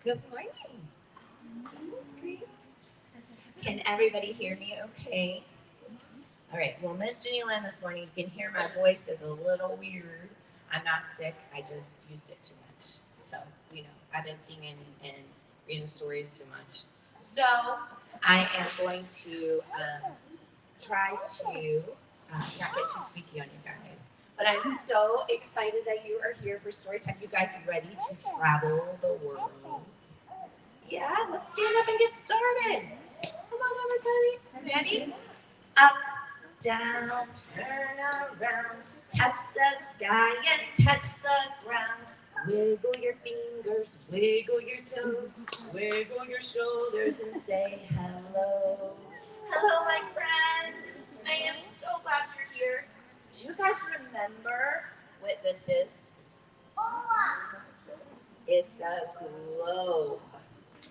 Good morning. Miss Grace. Can everybody hear me okay? All right. Well, Miss Jenny Lynn this morning, you can hear my voice is a little weird. I'm not sick. I just used it too much. So, I've been singing and reading stories too much. So, I am going to try to not get too squeaky on you guys. But I'm so excited that you are here for story time. You guys ready to travel the world? Yeah, let's stand up and get started. Come on, everybody. Ready? Up, down, turn around, touch the sky and touch the ground. Wiggle your fingers, wiggle your toes, wiggle your shoulders and say hello. Hello, my friends. I am so glad you're here. Do you guys remember what this is? It's a globe,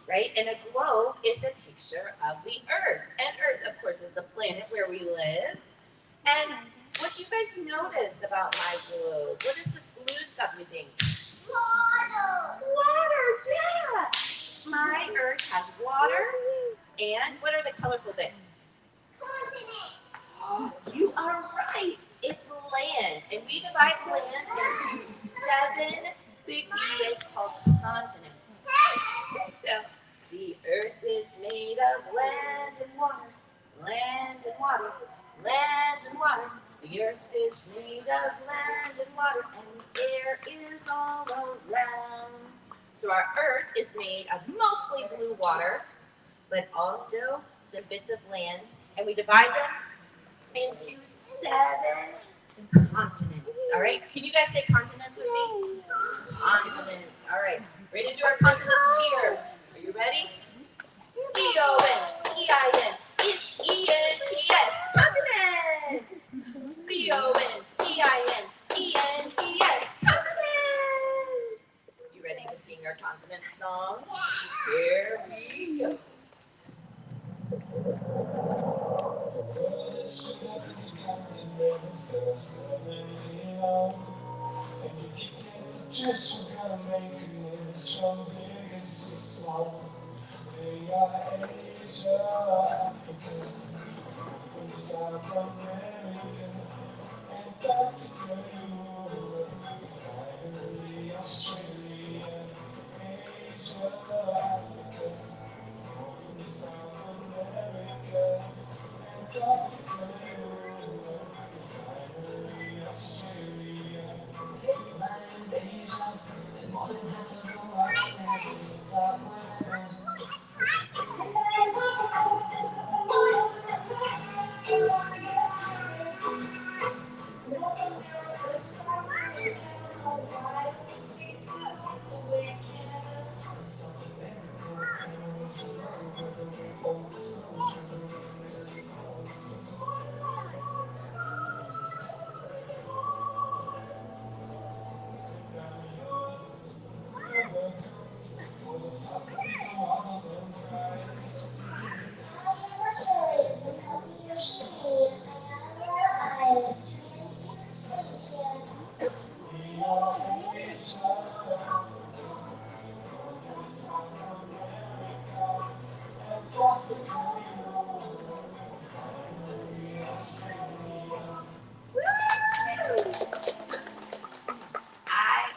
right? And a globe is a picture of the Earth. And Earth, of course, is a planet where we live. And what do you guys notice about my globe? What is this blue stuff you think? Water. Water, yeah. My Earth has water. And what are the colorful bits? Continent. You are right. It's land. And we divide land into 7 big pieces called continents. So the Earth is made of land and water, land and water, land and water. The Earth is made of land and water, and the air is all around. So our Earth is made of mostly blue water, but also some bits of land, and we divide them into 7 continents. All right, can you guys say continents with me? Continents. All right, ready to do our continents cheer? Are you ready? C-O-N-T-I-N E-N-T-S. Continents. C-O-N-T-I-N-E-N-T-S. Continents. You ready to sing our continent song? Here we go. Just you gotta make it this from big and small. They are Asia, Africa, from South America, and back to Europe. Finally, Australia, Asia, Africa, from South America, and back to Europe. Finally, Australia. Mine's Asia, and more than half of the world has got my I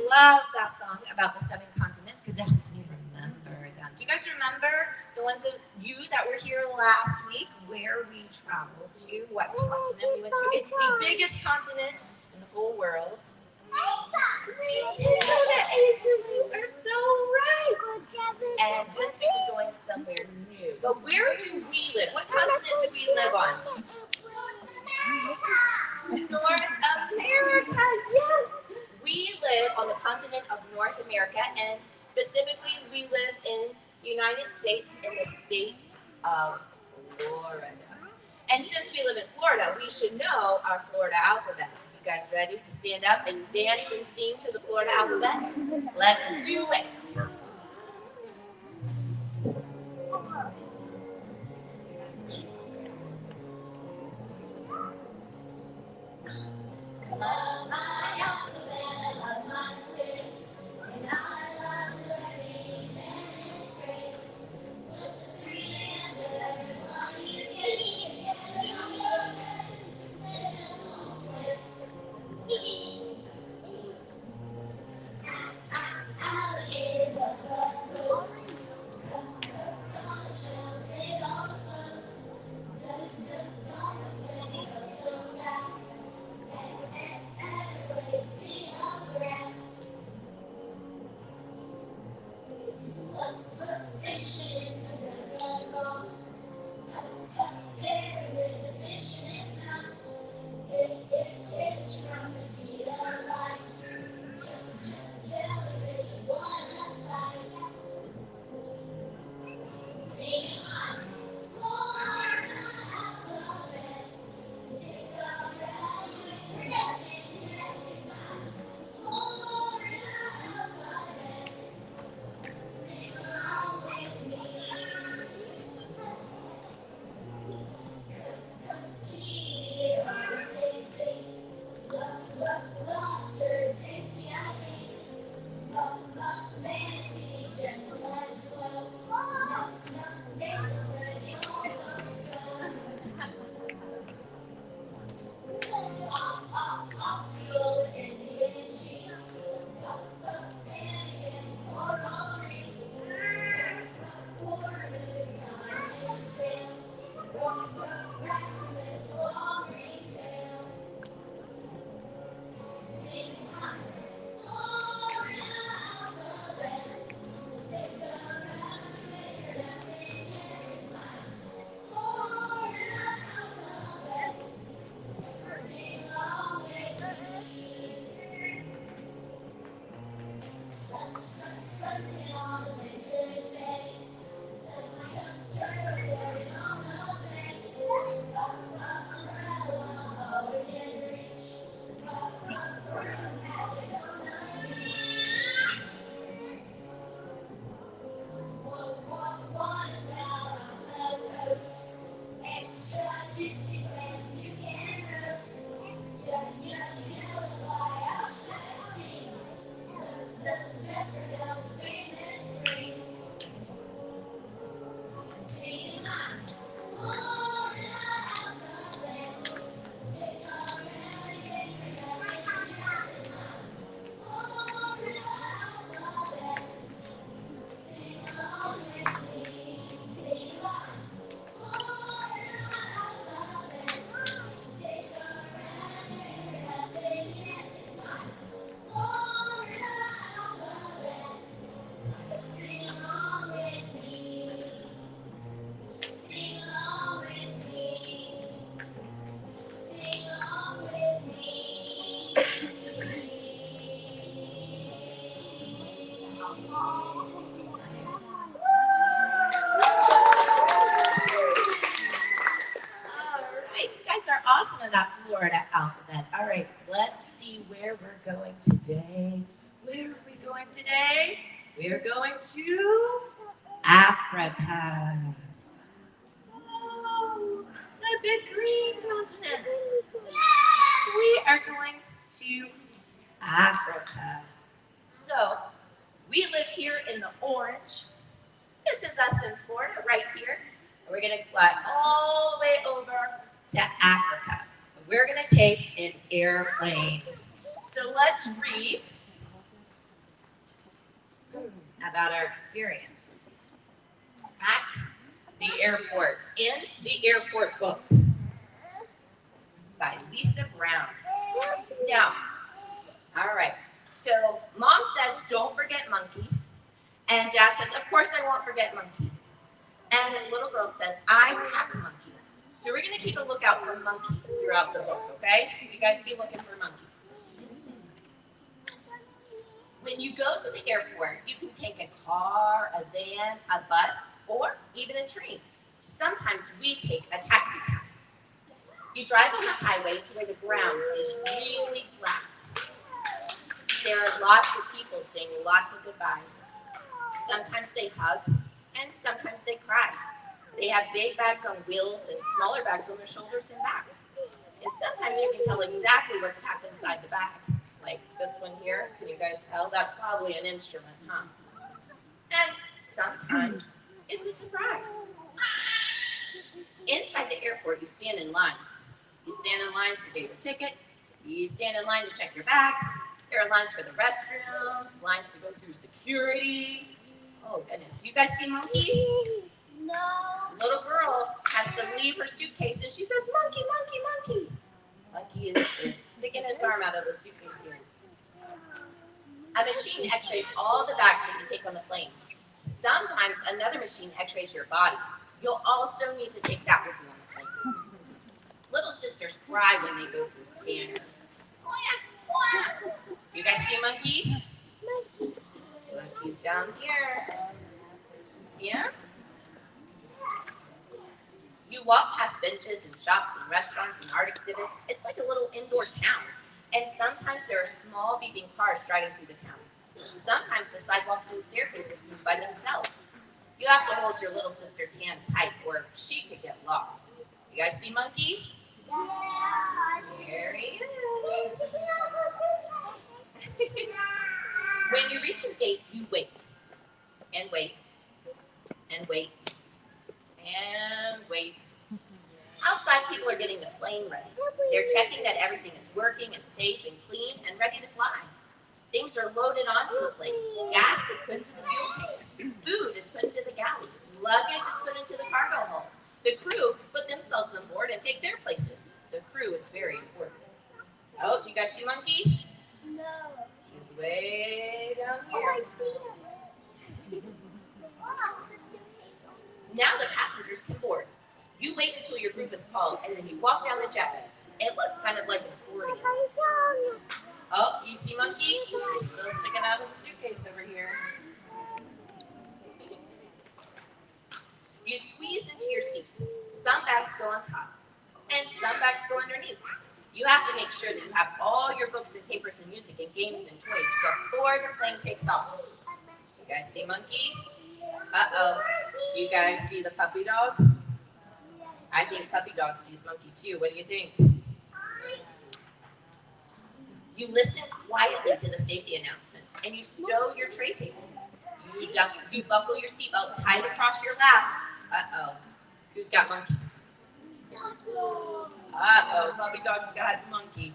love that song about the 7 continents because it helps me remember them. Do you guys remember the ones of you that were here last week, where we traveled to, what continent we went to? It's the biggest continent in the whole world. We did go to Asia. You are so right. And this week we're going somewhere new. But where do we live? What continent do we live on? North America, yes. We live on the continent of North America, and specifically we live in the United States in the state of Florida. And since we live in Florida, we should know our Florida alphabet. You guys ready to stand up and dance and sing to the Florida alphabet? Let's do it. guys are awesome in that Florida alphabet. All right, let's see where we're going today. Where are we going today? We're going to Africa. Oh, the big green continent. We are going to Africa. So, we live here in the orange. This is us in Florida, right here. And we're going to fly all the way over to Africa. We're going to take an airplane. So let's read about our experience at the airport in the airport book by Lisa Brown. Now, all right. So mom says, don't forget monkey. And dad says, of course I won't forget monkey. And the little girl says, I have a monkey. So we're going to keep a lookout for monkey throughout the book, okay? You guys be looking for monkey. When you go to the airport, you can take a car, a van, a bus, or even a train. Sometimes we take a taxi cab. You drive on the highway to where the ground is really flat. There are lots of people saying lots of goodbyes. Sometimes they hug, and sometimes they cry. They have big bags on wheels and smaller bags on their shoulders and backs. And sometimes you can tell exactly what's packed inside the bag. Like this one here, can you guys tell? That's probably an instrument, huh? And sometimes it's a surprise. Inside the airport, you stand in lines. You stand in lines to get your ticket. You stand in line to check your bags. There are lines for the restrooms, lines to go through security. Oh, goodness. Do you guys see Monkey? No. Little girl has to leave her suitcase, and she says, Monkey, Monkey, Monkey. Monkey is sticking his arm out of the suitcase here. A machine x-rays all the bags that you take on the plane. Sometimes another machine x-rays your body. You'll also need to take that with you on the plane. Little sisters cry when they go through scanners. You guys see Monkey? Monkey's down here. See him? You walk past benches and shops and restaurants and art exhibits. It's like a little indoor town. And sometimes there are small beeping cars driving through the town. Sometimes the sidewalks and staircases move by themselves. You have to hold your little sister's hand tight or she could get lost. You guys see Monkey? Yeah. There he is. When you reach your gate, you wait. And wait. And wait. And wait. Outside, people are getting the plane ready. They're checking that everything is working and safe and clean and ready to fly. Things are loaded onto the plane. Gas is put into the fuel tanks. Food is put into the galley. Luggage is put into the cargo hold. The crew put themselves on board and take their places. The crew is very important. Oh, do you guys see Monkey? No. He's way down Oh, here. I see him. Wow. Now the passengers can board. You wait until your group is called, and then you walk down the jetway. It looks kind of like an accordion. Oh, you see Monkey? He's still sticking out of the suitcase over here. You squeeze into your seat. Some bags go on top, and some bags go underneath. You have to make sure that you have all your books and papers and music and games and toys before the plane takes off. You guys see Monkey? Uh-oh. You guys see the puppy dog? I think puppy dog sees Monkey too. What do you think? You listen quietly to the safety announcements and you stow your tray table. You buckle your seatbelt tight across your lap. Uh-oh. Who's got Monkey? Uh-oh. Puppy dog's got Monkey.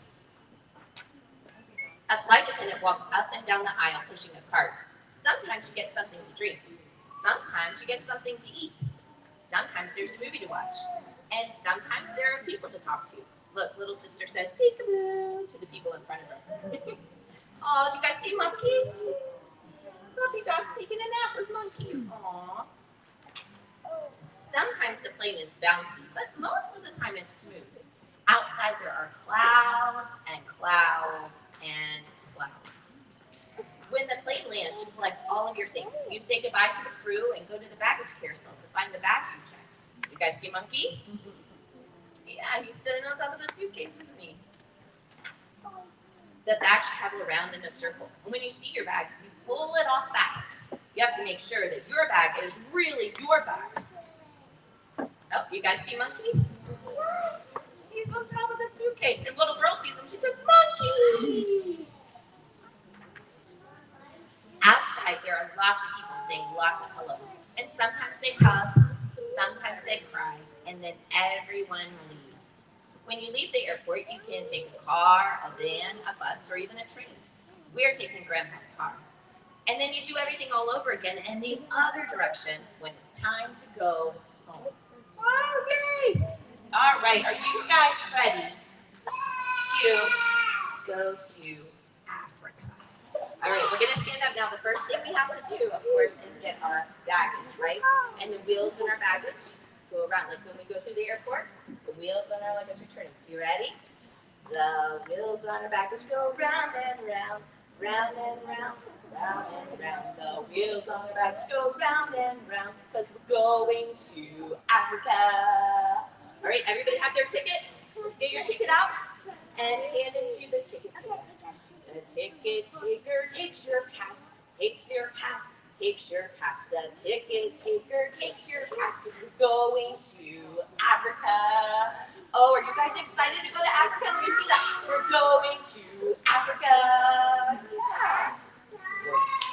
A flight attendant walks up and down the aisle pushing a cart. Sometimes you get something to drink. Sometimes you get something to eat. Sometimes there's a movie to watch. And sometimes there are people to talk to. Look, little sister says, peekaboo, to the people in front of her. Oh, do you guys see Monkey? Puppy dog's taking a nap with Monkey. Aww. Sometimes the plane is bouncy, but most of the time it's smooth. Outside there are clouds and clouds and clouds. When the plane lands, you collect all of your things. You say goodbye to the crew and go to the baggage carousel to find the bags you checked. You guys see Monkey? Yeah, he's sitting on top of the suitcase, isn't he? The bags travel around in a circle. And when you see your bag, you pull it off fast. You have to make sure that your bag is really your bag. Oh, you guys see Monkey? He's on top of the suitcase. And little girl sees him. She says, Monkey! Outside, there are lots of people saying lots of hellos. And sometimes they hug, sometimes they cry, and then everyone leaves. When you leave the airport, you can take a car, a van, a bus, or even a train. We're taking Grandpa's car. And then you do everything all over again in the other direction when it's time to go home. Oh, yay! All right, are you guys ready to go to Africa? All right, we're going to stand up now. The first thing we have to do, of course, is get our baggage, right? And the wheels in our baggage go around. Like when we go through the airport, the wheels on our luggage are turning. So you ready? The wheels on our baggage go round and round, round and round, round and round. The wheels on our baggage go round and round because we're going to Africa. All right, everybody have their ticket? Let's get your ticket out and hand it to the ticket taker. The ticket taker takes your pass, takes your pass, takes your pass. The ticket taker takes your pass because we're going to Africa. Oh, are you guys excited to go to Africa? Let me see that. We're going to Africa. Yeah.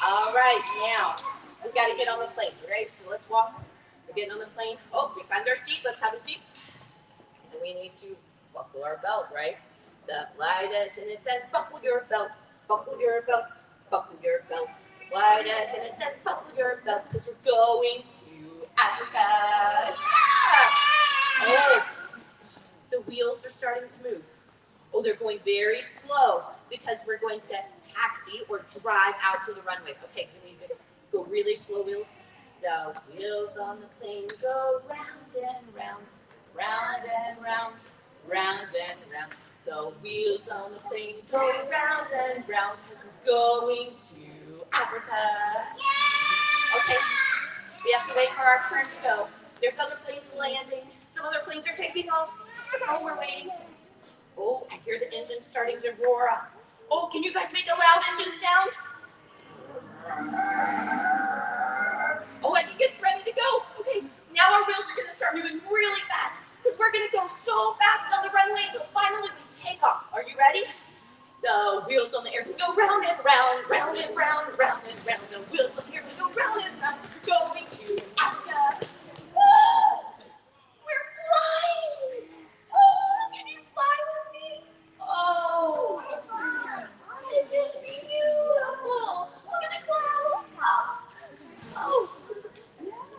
All right, now we got to get on the plane, right? So let's walk. We're getting on the plane. Oh, we found our seat. Let's have a seat. And we need to buckle our belt, right? The flight attendant says, buckle your belt, buckle your belt, buckle your belt. Flight attendant says, buckle your belt, because we're going to Africa. Yeah! Oh, the wheels are starting to move. Oh, they're going very slow because we're going to taxi or drive out to the runway. Okay, can we go really slow, wheels? The wheels on the plane go round and round, round and round, round and round. The wheels on the plane go round and round because we're going to Africa. Okay, we have to wait for our turn to go. There's other planes landing. Some other planes are taking off. Oh, we're waiting. Oh, I hear the engine starting to roar up. Oh, can you guys make a loud engine sound? Oh, I think it's ready to go. Okay, now our wheels are going to start moving really fast because we're going to go so fast on the runway until finally we take off. Are you ready? The wheels on the airplane go round and round, round and round, round and round. The wheels on the airplane go round and round. We're going to Africa. Woo! We're flying. Oh, can you fly with me? Oh, this is beautiful. Look at the clouds. Oh,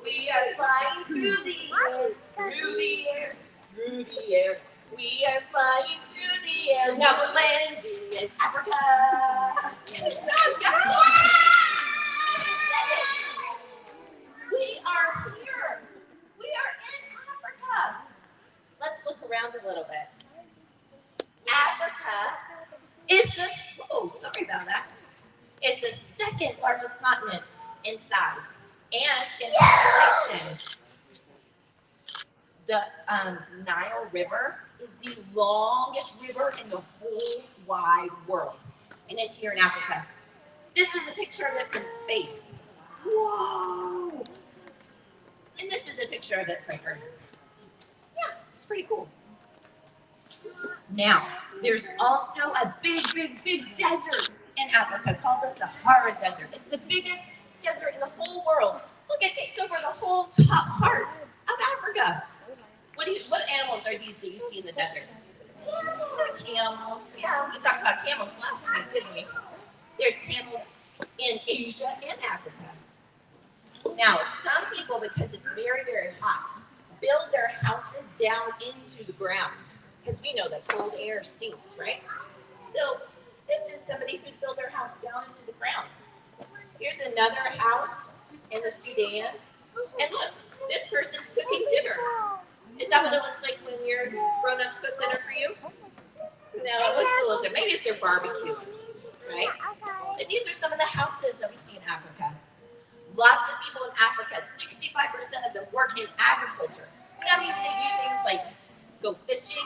we are flying through the air, through the air, through the air. We are flying through the air. Now we're landing in Africa. Good job, guys. We are here. We are in Africa. Let's look around a little bit. Africa is the, oh, sorry about that, is the second largest continent in size and in population. The Nile River is the longest river in the whole wide world, and it's here in Africa. This is a picture of it from space. Whoa! And this is a picture of it from Earth. Yeah, it's pretty cool. Now, there's also a big, big, big desert in Africa called the Sahara Desert. It's the biggest desert in the whole world. Look, it takes over the whole top part of Africa. What animals are these that you see in the desert? Camels. Yeah, we talked about camels last week, didn't we? There's camels in Asia and Africa. Now, some people, because it's very, very hot, build their houses down into the ground because we know that cold air sinks, right? So this is somebody who's built their house down into the ground. Here's another house in the Sudan. And look, this person's cooking dinner. Is that what it looks like when your grown-ups cook dinner for you? No, it looks a little different. Maybe if they're barbecuing, right? But these are some of the houses that we see in Africa. Lots of people in Africa, 65% of them work in agriculture. That means they do things like go fishing,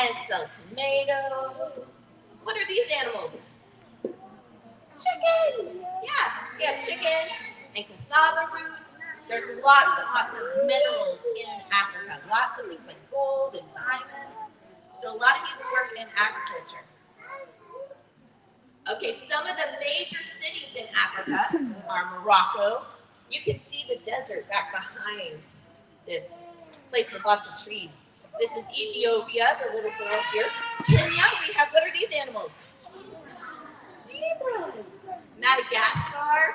and sell tomatoes. What are these animals? Chickens. Yeah, we have chickens and cassava roots. There's lots and lots of minerals in Africa. Lots of things like gold and diamonds. So a lot of people work in agriculture. Okay, some of the major cities in Africa are Morocco. You can see the desert back behind this place with lots of trees. This is Ethiopia, the little girl here. Kenya, we have, what are these animals? Zebras. Madagascar.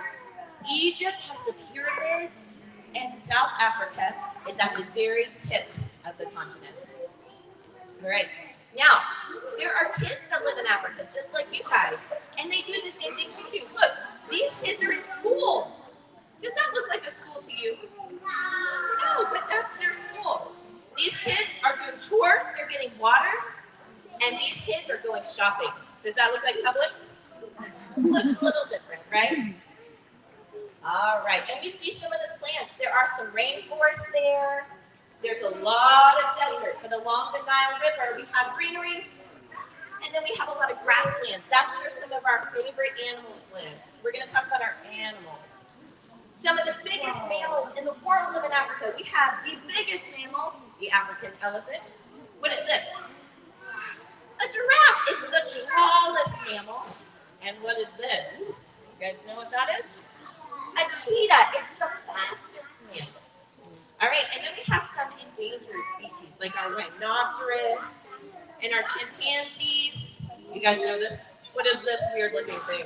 Egypt has the pyramids. And South Africa is at the very tip of the continent. All right. Now, there are kids that live in Africa, just like you guys, and they do the same things you do. Look, these kids are in school. Does that look like a school to you? No, but that's their school. These kids are doing chores, they're getting water, and these kids are going shopping. Does that look like Publix? Looks a little different, right? All right, and you see some of the plants. There are some rainforests there. There's a lot of desert, but along the Nile River, we have greenery, and then we have a lot of grasslands. That's where some of our favorite animals live. We're going to talk about our animals. Some of the biggest mammals in the world live in Africa. We have the biggest mammal, the African elephant. What is this? A giraffe. It's the tallest mammal. And what is this? You guys know what that is? A cheetah. It's the fastest mammal. All right, and then we have some endangered species, like our rhinoceros and our chimpanzees. You guys know this? What is this weird-looking thing?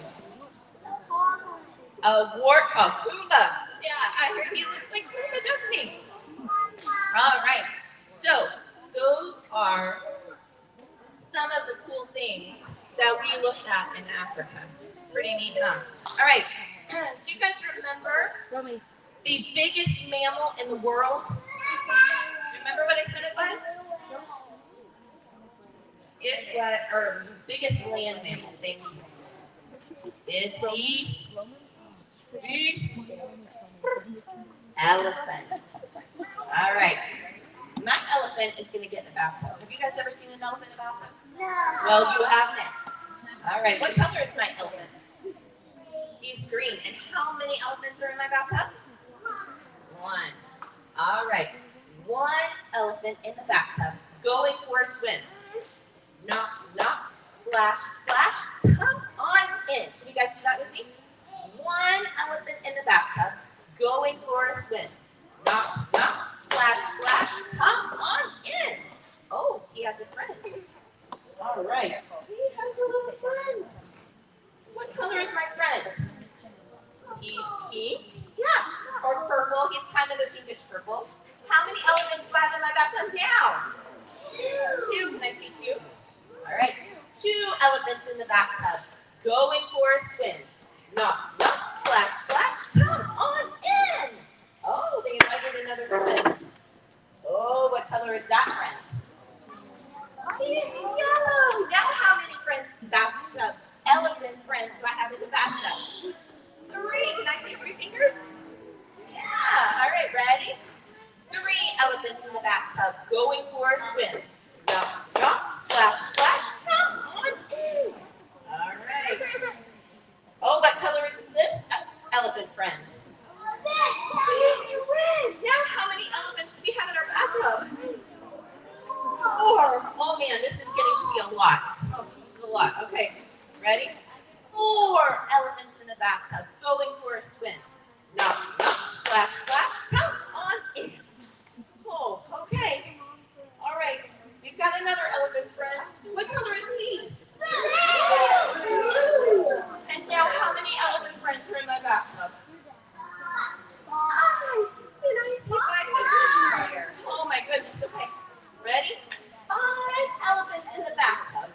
A puma. Yeah, I heard he looks like Puma, doesn't he? All right, so those are some of the cool things that we looked at in Africa. Pretty neat, huh? All right, so you guys remember the biggest mammal in the world? Do you remember what I said it was? It was, or biggest land mammal, thank you, is the elephant. All right, my elephant is going to get in a bathtub. Have you guys ever seen an elephant in a bathtub? No. Well, you have now. All right, what color is my elephant? He's green. And how many elephants are in my bathtub? One. All right. One elephant in the bathtub going for a swim. Knock, knock, splash, splash. Come on in. Can you guys do that with me? One elephant in the bathtub going for a swim. Knock, knock, splash, splash. Come on in. Oh, he has a friend. All right. He has a little friend. What color is my friend? He's pink. Yeah, or purple. He's kind of a pinkish purple. How many elephants do I have in my bathtub now? Two. Can I see two? All right. Two elephants in the bathtub going for a swim. Knock, knock, splash, splash. Come on in. Oh, they invited another friend. Oh, what color is that friend? He's yellow. Now how many bathtub elephant friends do I have in the bathtub? 3. Can I see 3 fingers? Yeah. All right, ready? 3 elephants in the bathtub going for a swim. Knock, knock, splash, splash. Come on in. All right. Oh, what color is this elephant friend? It's red. Now how many elephants do we have in our bathtub? 4. Oh man, this is getting to be a lot. Oh, this is a lot. Okay, ready? 4 elephants in the bathtub going for a swim. Knock, knock, splash, splash. Come on in. Oh, okay. All right. We've got another elephant friend. What color is he? And now how many elephant friends are in my bathtub? 5. And I see 5 fingers here. Oh my goodness. Okay. Ready? 5 elephants in the bathtub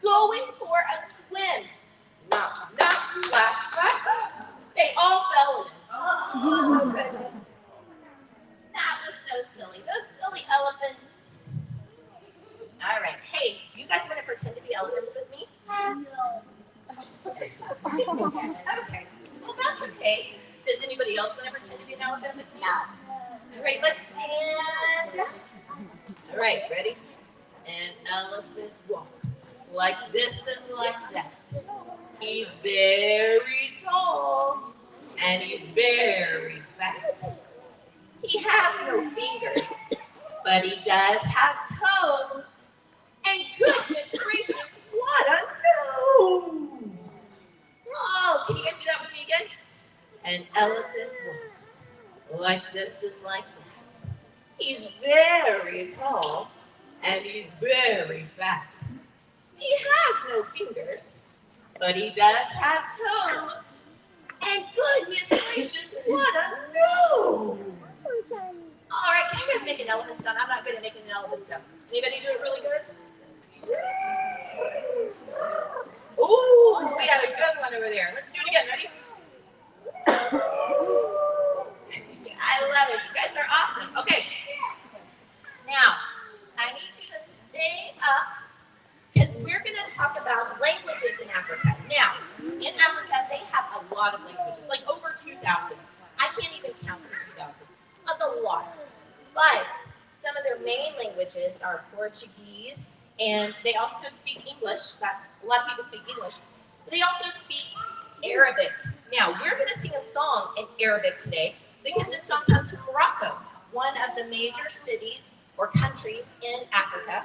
going for a swim. Knock, knock, splash, splash. They all fell in. Oh, goodness. That was so silly. Those silly elephants. All right. Hey, you guys want to pretend to be elephants with me? No. Okay. Well, that's okay. Does anybody else want to pretend to be an elephant with me? No. All right, let's stand. All right, ready? An elephant walks like this and like that. He's very tall and he's very fat. He has no fingers, but he does have toes. And goodness gracious, what a nose! Oh, can you guys do that with me again? An elephant walks like this and like that. He's very tall and he's very fat. He has no fingers, but he does have toes. And goodness gracious, what a nose! All right, can you guys make an elephant sound? I'm not good at making an elephant sound. Anybody do it really good? Ooh, we got a good one over there. Let's do it again. Ready? I love it. You guys are awesome. Okay. Now, I need you to stay up because we're going to talk about languages in Africa. Now, in Africa, they have a lot of languages, like over 2,000. I can't even count to 2,000. That's a lot. But some of their main languages are Portuguese, and they also speak English. That's a lot of people speak English. But they also speak Arabic. Now, we're going to sing a song in Arabic today because this song comes from Morocco, one of the major cities or countries in Africa.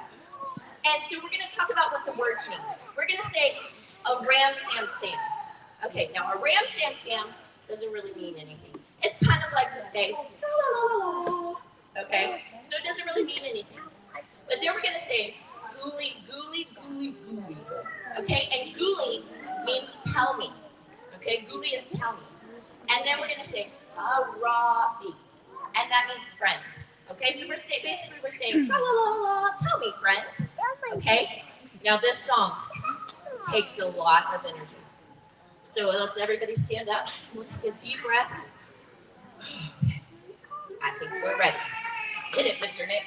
And so we're going to talk about what the words mean. We're going to say a ram sam sam. Okay, now a ram sam sam doesn't really mean anything. It's kind of like to say, okay? So it doesn't really mean anything. But then we're going to say gooly, gooly, gooly, gooly. Okay, and gooly means tell me. Okay, gooly is tell me. And then we're going to say arabi, and that means friend. Okay, so we're saying tra-la-la-la, tell me, friend. Okay, now this song takes a lot of energy. So let's everybody stand up. We'll take a deep breath. Okay. I think we're ready. Hit it, Mr. Nick.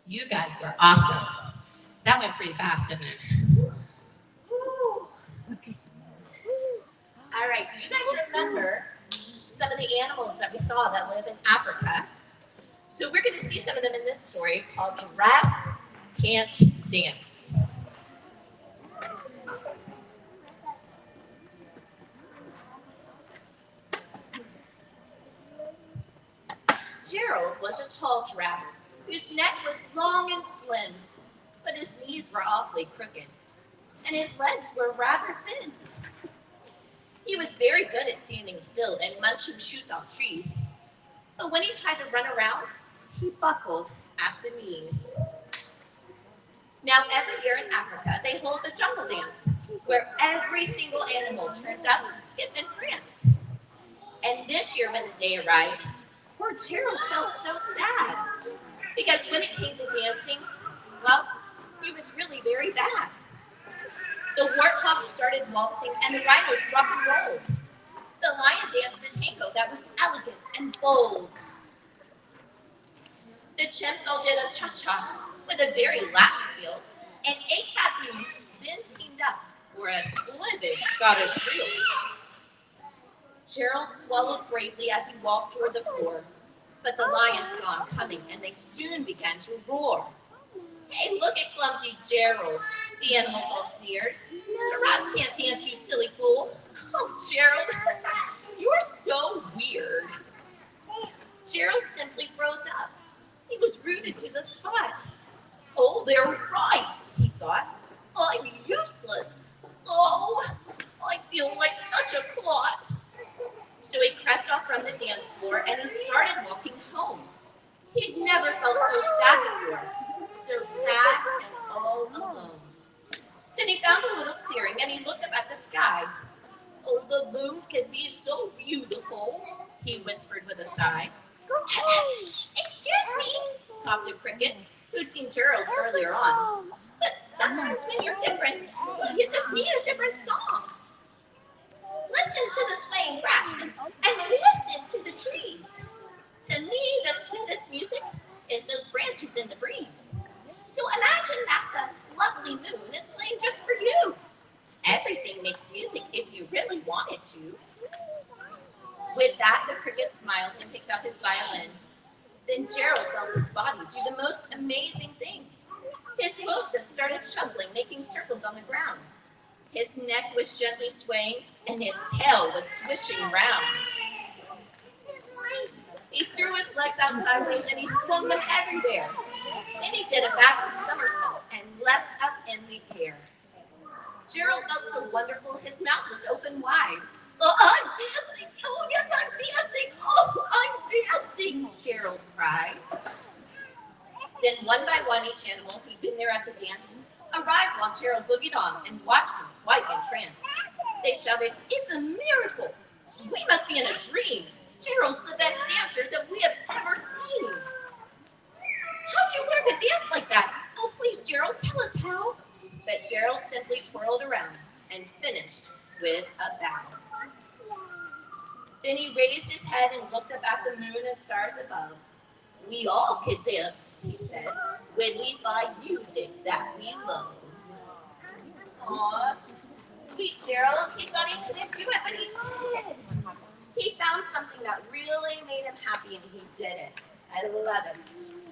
You guys were awesome. That went pretty fast, didn't it? Woo. All right, you guys remember some of the animals that we saw that live in Africa? So we're going to see some of them in this story called Giraffes Can't Dance. Gerald was a tall giraffe whose neck was long and slim, but his knees were awfully crooked, and his legs were rather thin. He was very good at standing still and munching shoots off trees, but when he tried to run around, he buckled at the knees. Now, every year in Africa, they hold the jungle dance, where every single animal turns out to skip and prance. And this year, when the day arrived, poor Gerald felt so sad, because when it came to dancing, well, he was really very bad. The warthogs started waltzing and the rhinos rock and rolled. The lion danced a tango that was elegant and bold. The chimps all did a cha-cha with a very Latin feel, and 8 baboons then teamed up for a splendid Scottish reel. Gerald swallowed bravely as he walked toward the floor, but the lions saw him coming and they soon began to roar. Hey, look at clumsy Gerald, the animals all sneered. Giraffes can't dance, you silly fool. Oh, Gerald, you're so weird. Gerald simply froze up. He was rooted to the spot. Oh, they're right, he thought. I'm useless. Oh, I feel like such a clot. So he crept off from the dance floor and he started walking home. He'd never felt so sad before. So sad and all alone. Then he found a little clearing and he looked up at the sky. Oh, the moon can be so beautiful, he whispered with a sigh. Excuse me, coughed a cricket who'd seen Gerald earlier on. But sometimes when you're different, you just need a different song. Listen to the swaying grass and listen to the trees. To me, the sweetest music is those branches in the breeze. So imagine that the lovely moon is playing just for you. Everything makes music if you really want it to. With that, the cricket smiled and picked up his violin. Then Gerald felt his body do the most amazing thing. His hooves had started shuffling, making circles on the ground. His neck was gently swaying, and his tail was swishing round. He threw his legs out sideways, and he swung them everywhere. Then he did a backward somersault and leapt up in the air. Gerald felt so wonderful, his mouth was open wide. Oh, I'm dancing! Oh, yes, I'm dancing! Oh, I'm dancing! Gerald cried. Then one by one, each animal who'd been there at the dance arrived while Gerald boogied on and watched him quite entranced. They shouted, "It's a miracle! We must be in a dream! Gerald's the best dancer that we have ever seen!" How'd you learn to dance like that? Oh, please, Gerald, tell us how. But Gerald simply twirled around and finished with a bow. Then he raised his head and looked up at the moon and stars above. We all can dance, he said, when we find music that we love. Aw, sweet Gerald, he thought he couldn't do it, but he did. He found something that really made him happy and he did it. I love it.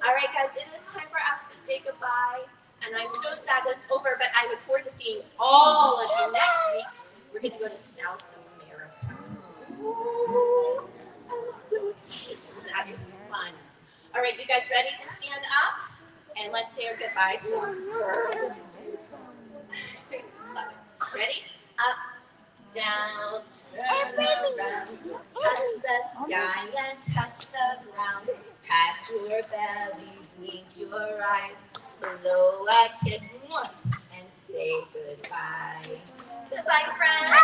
All right, guys, it is time for us to say goodbye. And I'm so sad that it's over, but I look forward to seeing all of you next week. We're going to go to South America. Ooh, I'm so excited. That is fun. All right, you guys ready to stand up? And let's say our goodbye song. Ready? Up, down, turn around. Touch the sky and touch the ground. Pat your belly, blink your eyes. Blow a kiss and say goodbye. Goodbye, friends.